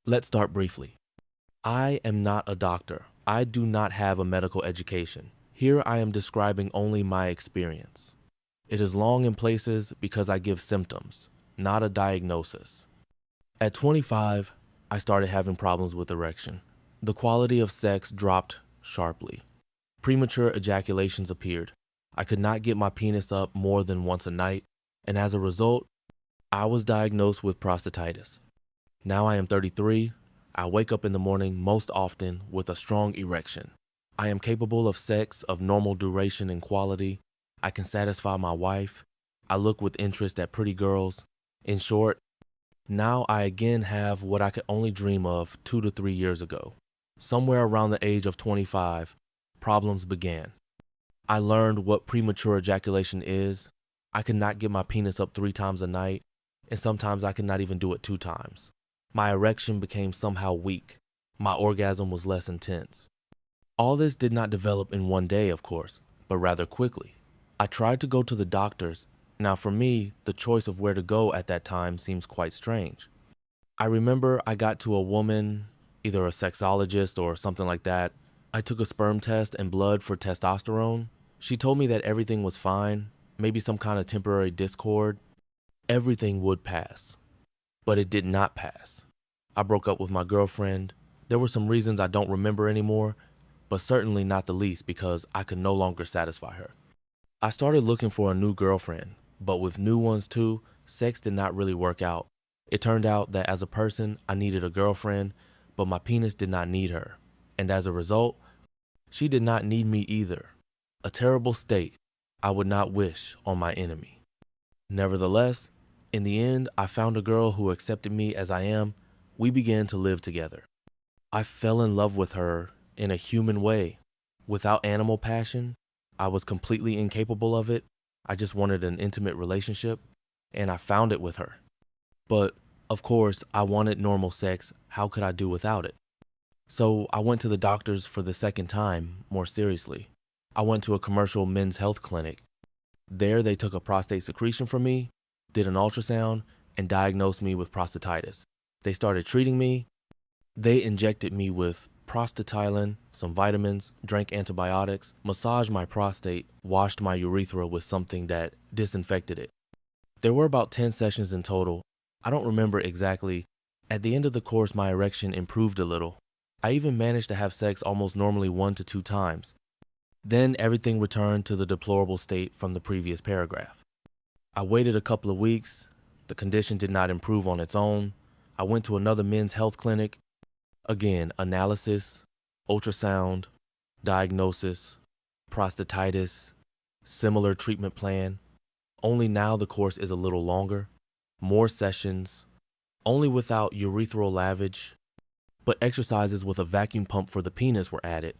Let's start briefly. I am not a doctor. I do not have a medical education. Here I am describing only my experience. It is long in places because I give symptoms, not a diagnosis. At 25, I started having problems with erection. The quality of sex dropped sharply. Premature ejaculations appeared. I could not get my penis up more than once a night, and as a result, I was diagnosed with prostatitis. Now I am 33. I wake up in the morning most often with a strong erection. I am capable of sex of normal duration and quality. I can satisfy my wife. I look with interest at pretty girls. In short, now I again have what I could only dream of 2 to 3 years ago. Somewhere around the age of 25, problems began. I learned what premature ejaculation is. I could not get my penis up 3 times a night, and sometimes I could not even do it 2 times. My erection became somehow weak. My orgasm was less intense. All this did not develop in one day, of course, but rather quickly. I tried to go to the doctors. Now for me, the choice of where to go at that time seems quite strange. I remember I got to a woman, either a sexologist or something like that. I took a sperm test and blood for testosterone. She told me that everything was fine, maybe some kind of temporary discord. Everything would pass. But it did not pass. I broke up with my girlfriend. There were some reasons I don't remember anymore, but certainly not the least because I could no longer satisfy her. I started looking for a new girlfriend, but with new ones too, sex did not really work out. It turned out that as a person, I needed a girlfriend, but my penis did not need her. And as a result, she did not need me either. A terrible state I would not wish on my enemy. Nevertheless, in the end, I found a girl who accepted me as I am. We began to live together. I fell in love with her in a human way. Without animal passion, I was completely incapable of it. I just wanted an intimate relationship, and I found it with her. But, of course, I wanted normal sex. How could I do without it? So I went to the doctors for the second time, more seriously. I went to a commercial men's health clinic. There they took a prostate secretion from me, did an ultrasound, and diagnosed me with prostatitis. They started treating me. They injected me with prostacyclin, some vitamins, drank antibiotics, massaged my prostate, washed my urethra with something that disinfected it. There were about 10 sessions in total. I don't remember exactly. At the end of the course, my erection improved a little. I even managed to have sex almost normally 1 to 2 times. Then everything returned to the deplorable state from the previous paragraph. I waited a couple of weeks. The condition did not improve on its own. I went to another men's health clinic. Again, analysis, ultrasound, diagnosis, prostatitis, similar treatment plan. Only now the course is a little longer, more sessions, only without urethral lavage, but exercises with a vacuum pump for the penis were added.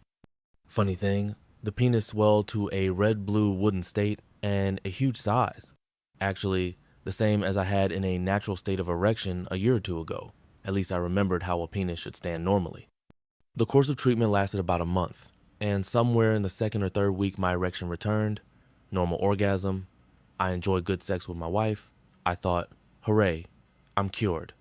Funny thing, the penis swelled to a red-blue wooden state and a huge size. Actually, the same as I had in a natural state of erection a year or 2 ago. At least I remembered how a penis should stand normally. The course of treatment lasted about a month, and somewhere in the 2nd or 3rd week my erection returned, normal orgasm. I enjoyed good sex with my wife. I thought, hooray, I'm cured.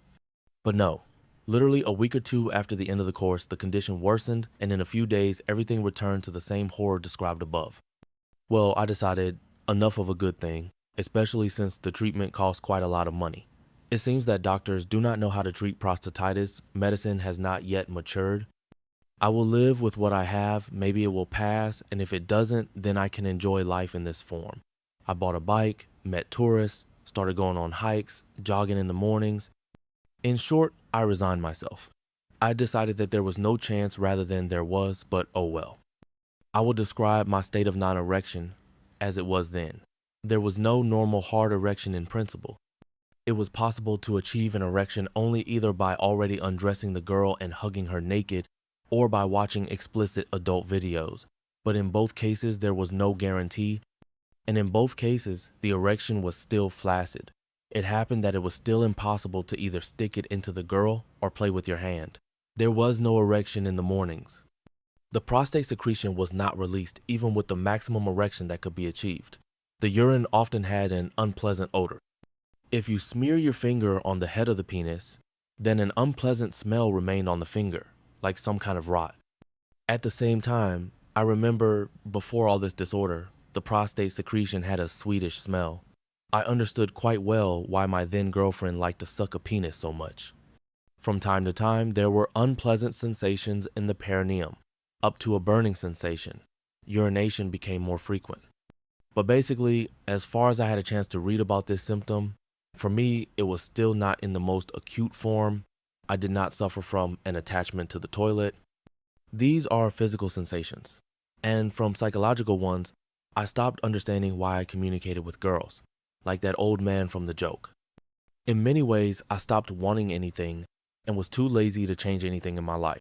But no, literally a week or 2 after the end of the course, the condition worsened, and in a few days everything returned to the same horror described above. Well, I decided enough of a good thing, especially since the treatment cost quite a lot of money. It seems that doctors do not know how to treat prostatitis. Medicine has not yet matured. I will live with what I have. Maybe it will pass, and if it doesn't, then I can enjoy life in this form. I bought a bike, met tourists, started going on hikes, jogging in the mornings. In short, I resigned myself. I decided that there was no chance rather than there was, but oh well. I will describe my state of non-erection as it was then. There was no normal hard erection in principle. It was possible to achieve an erection only either by already undressing the girl and hugging her naked, or by watching explicit adult videos. But in both cases, there was no guarantee. And in both cases, the erection was still flaccid. It happened that it was still impossible to either stick it into the girl or play with your hand. There was no erection in the mornings. The prostate secretion was not released even with the maximum erection that could be achieved. The urine often had an unpleasant odor. If you smear your finger on the head of the penis, Then an unpleasant smell remained on the finger, like some kind of rot. At the same time, I remember before all this disorder, the prostate secretion had a sweetish smell. I understood quite well why my then girlfriend liked to suck a penis so much. From time to time, there were unpleasant sensations in the perineum, up to a burning sensation. Urination became more frequent. But basically, as far as I had a chance to read about this symptom, for me, it was still not in the most acute form. I did not suffer from an attachment to the toilet. These are physical sensations. And from psychological ones, I stopped understanding why I communicated with girls, like that old man from the joke. In many ways, I stopped wanting anything and was too lazy to change anything in my life.